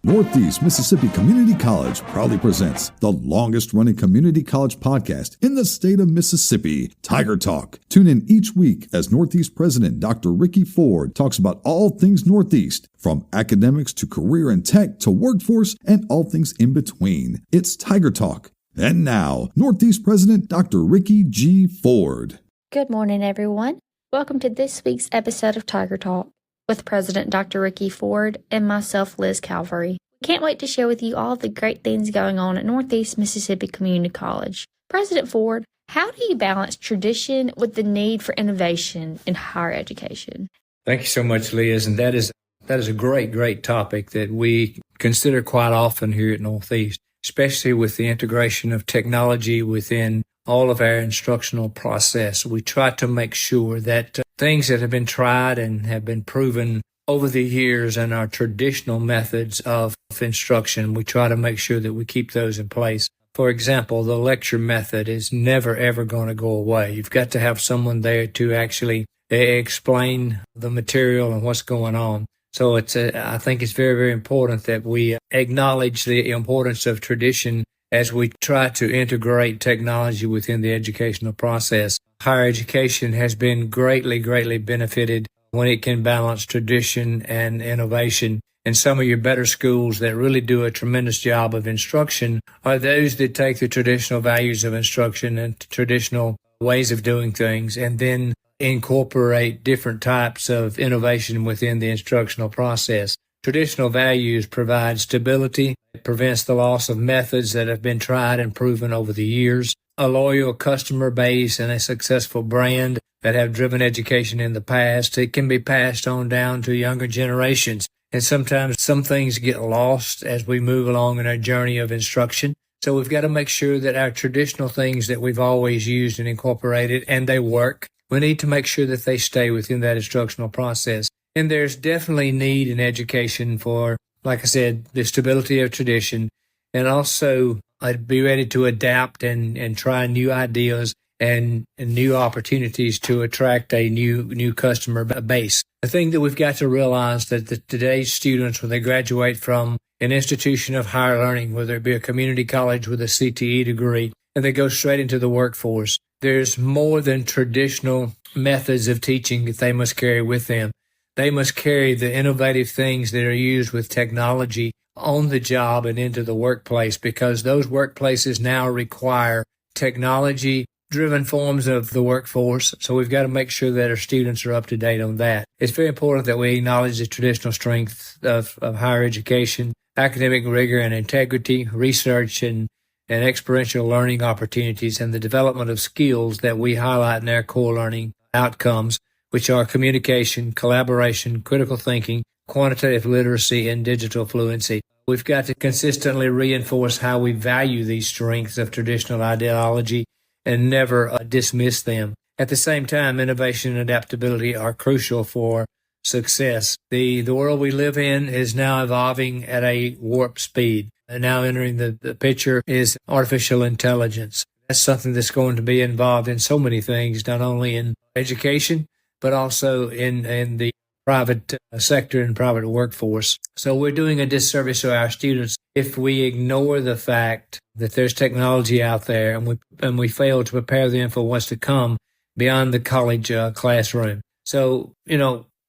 Northeast Mississippi Community College proudly presents the longest-running community college podcast in the state of Mississippi, Tiger Talk. Tune in each week as Northeast President Dr. Ricky Ford talks about all things Northeast, from academics to career and tech to workforce and all things in between. It's Tiger Talk. And now, Northeast President Dr. Ricky G. Ford. Good morning, everyone. Welcome to this week's episode of Tiger Talk with President Dr. Ricky Ford and myself, Liz Calvery. Can't wait to share with you all the great things going on at Northeast Mississippi Community College. President Ford, how do you balance tradition with the need for innovation in higher education? Thank you so much, Liz. And that is a great topic that we consider quite often here at Northeast, especially with the integration of technology within all of our instructional process. We try to make sure that things that have been tried and have been proven over the years and our traditional methods of instruction, we try to make sure that we keep those in place. For example, the lecture method is never, ever going to go away. You've got to have someone there to actually explain the material and what's going on. So I think it's very, very important that we acknowledge the importance of tradition as we try to integrate technology within the educational process. Higher education has been greatly benefited when it can balance tradition and innovation. And some of your better schools that really do a tremendous job of instruction are those that take the traditional values of instruction and traditional ways of doing things and then incorporate different types of innovation within the instructional process. Traditional values provide stability. It prevents the loss of methods that have been tried and proven over the years. A loyal customer base and a successful brand that have driven education in the past, it can be passed on down to younger generations. And sometimes some things get lost as we move along in our journey of instruction. So we've got to make sure that our traditional things that we've always used and incorporated, and they work, we need to make sure that they stay within that instructional process. And there's definitely need in education for, like I said, the stability of tradition, and also I'd be ready to adapt and try new ideas and new opportunities to attract a new customer base. The thing that we've got to realize that today's students, when they graduate from an institution of higher learning, whether it be a community college with a CTE degree, and they go straight into the workforce, there's more than traditional methods of teaching that they must carry with them. They must carry the innovative things that are used with technology on the job and into the workplace, because those workplaces now require technology-driven forms of the workforce. So we've got to make sure that our students are up to date on that. It's very important that we acknowledge the traditional strength of higher education, academic rigor and integrity, research and experiential learning opportunities, and the development of skills that we highlight in our core learning outcomes, which are communication, collaboration, critical thinking, quantitative literacy, and digital fluency. We've got to consistently reinforce how we value these strengths of traditional ideology and never dismiss them. At the same time, innovation and adaptability are crucial for success. The world we live in is now evolving at a warp speed. And now entering the picture is artificial intelligence. That's something that's going to be involved in so many things, not only in education, but also in the private sector and private workforce. So we're doing a disservice to our students if we ignore the fact that there's technology out there and we fail to prepare them for what's to come beyond the college classroom. So,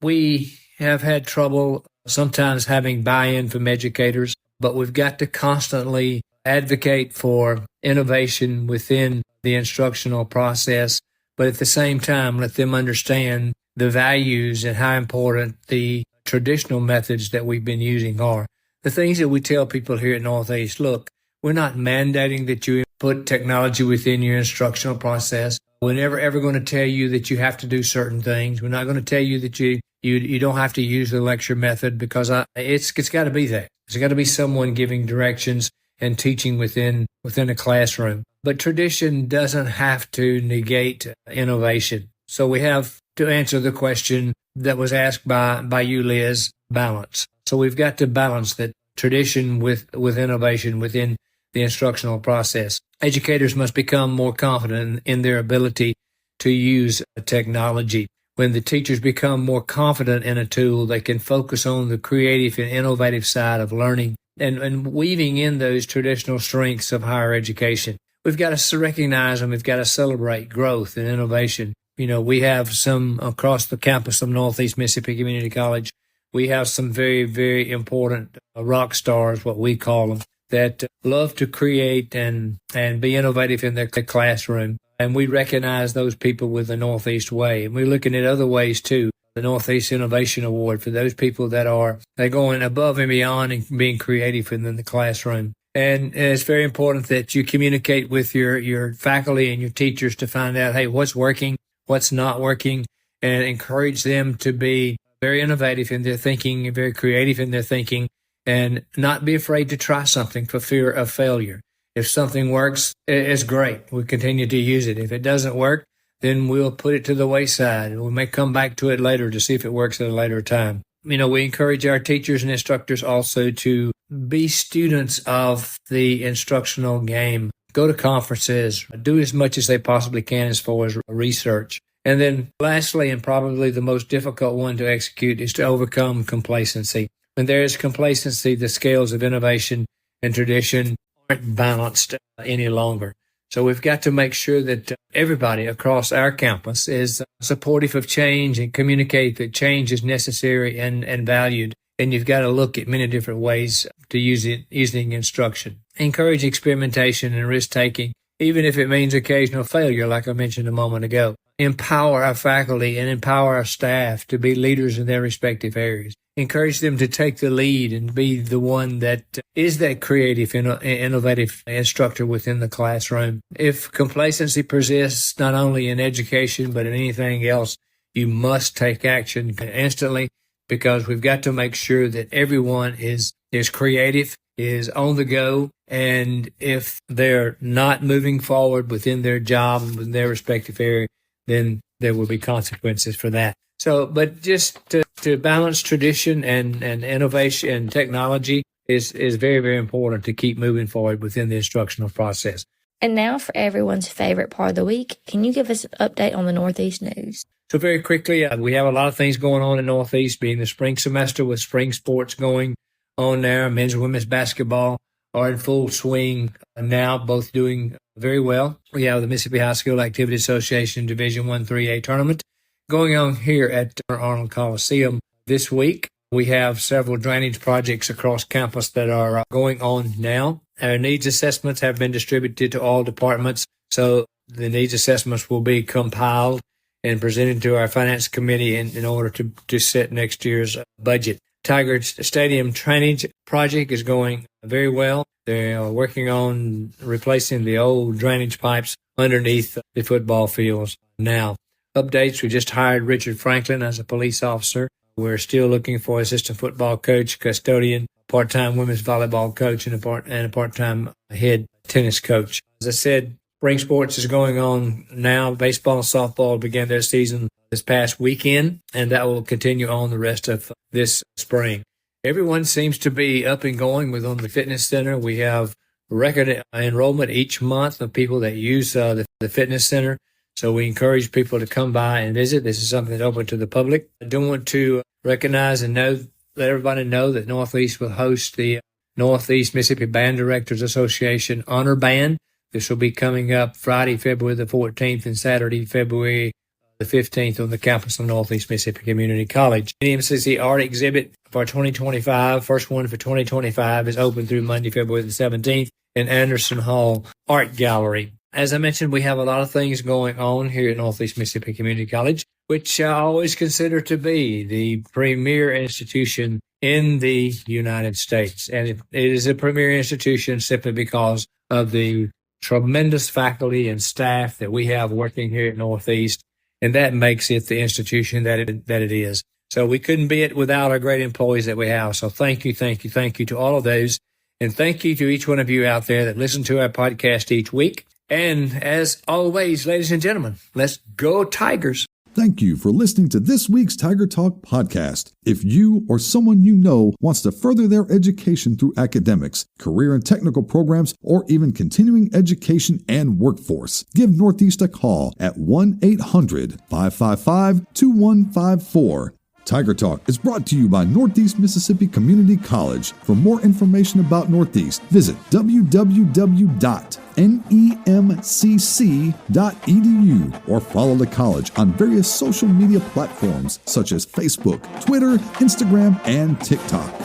we have had trouble sometimes having buy-in from educators, but we've got to constantly advocate for innovation within the instructional process, but at the same time, let them understand the values and how important the traditional methods that we've been using are. The things that we tell people here at Northeast, look, we're not mandating that you put technology within your instructional process. We're never ever going to tell you that you have to do certain things. We're not going to tell you that you don't have to use the lecture method, because it's got to be there. There's got to be someone giving directions and teaching within a classroom. But tradition doesn't have to negate innovation. So we have to answer the question that was asked by you, Liz, balance. So we've got to balance that tradition with innovation within the instructional process. Educators must become more confident in their ability to use technology. When the teachers become more confident in a tool, they can focus on the creative and innovative side of learning and weaving in those traditional strengths of higher education. We've got to recognize and we've got to celebrate growth and innovation. We have some across the campus of Northeast Mississippi Community College. We have some very, very important rock stars, what we call them, that love to create and be innovative in their classroom. And we recognize those people with the Northeast Way. And we're looking at other ways too. The Northeast Innovation Award for those people they're going above and beyond and being creative within the classroom. And it's very important that you communicate with your faculty and your teachers to find out, hey, what's working, what's not working, and encourage them to be very innovative in their thinking, very creative in their thinking, and not be afraid to try something for fear of failure. If something works, it's great. We continue to use it. If it doesn't work, then we'll put it to the wayside. We may come back to it later to see if it works at a later time. We encourage our teachers and instructors also to be students of the instructional game. Go to conferences, do as much as they possibly can as far as research. And then lastly, and probably the most difficult one to execute, is to overcome complacency. When there is complacency, the scales of innovation and tradition aren't balanced any longer. So we've got to make sure that everybody across our campus is supportive of change and communicate that change is necessary and valued. And you've got to look at many different ways to use it using instruction. Encourage experimentation and risk-taking, even if it means occasional failure, like I mentioned a moment ago. Empower our faculty and empower our staff to be leaders in their respective areas. Encourage them to take the lead and be the one that is that creative, innovative instructor within the classroom. If complacency persists, not only in education, but in anything else, you must take action instantly, because we've got to make sure that everyone is creative, is on the go, and if they're not moving forward within their job and within their respective area, then there will be consequences for that. So, but just to balance tradition and innovation and technology is very, very important to keep moving forward within the instructional process. And now for everyone's favorite part of the week, can you give us an update on the Northeast news? So very quickly, we have a lot of things going on in Northeast, being the spring semester with spring sports going on there. Men's and women's basketball are in full swing now, both doing very well. We have the Mississippi High School Activity Association Division I 3A tournament going on here at Arnold Coliseum this week. We have several drainage projects across campus that are going on now. Our needs assessments have been distributed to all departments, so the needs assessments will be compiled and presented to our finance committee in order to set next year's budget. Tiger Stadium drainage project is going very well. They are working on replacing the old drainage pipes underneath the football fields now. Updates, we just hired Richard Franklin as a police officer. We're still looking for assistant football coach, custodian, part-time women's volleyball coach, and a part-time head tennis coach. As I said, spring sports is going on now. Baseball and softball began their season this past weekend, and that will continue on the rest of this spring. Everyone seems to be up and going within the fitness center. We have record enrollment each month of people that use the fitness center. So we encourage people to come by and visit. This is something that's open to the public. I do want to recognize and let everybody know that Northeast will host the Northeast Mississippi Band Directors Association Honor Band. This will be coming up Friday, February the 14th and Saturday, February the 15th on the campus of Northeast Mississippi Community College. NEMCC Art Exhibit for 2025, first one for 2025, is open through Monday, February the 17th in Anderson Hall Art Gallery. As I mentioned, we have a lot of things going on here at Northeast Mississippi Community College, which I always consider to be the premier institution in the United States. And it is a premier institution simply because of the tremendous faculty and staff that we have working here at Northeast, and that makes it the institution that it is. So we couldn't be it without our great employees that we have. So thank you to all of those. And thank you to each one of you out there that listen to our podcast each week. And as always, ladies and gentlemen, let's go Tigers. Thank you for listening to this week's Tiger Talk podcast. If you or someone you know wants to further their education through academics, career and technical programs, or even continuing education and workforce, give Northeast a call at 1-800-555-2154. Tiger Talk is brought to you by Northeast Mississippi Community College. For more information about Northeast, visit www.nemcc.edu or follow the college on various social media platforms such as Facebook, Twitter, Instagram, and TikTok.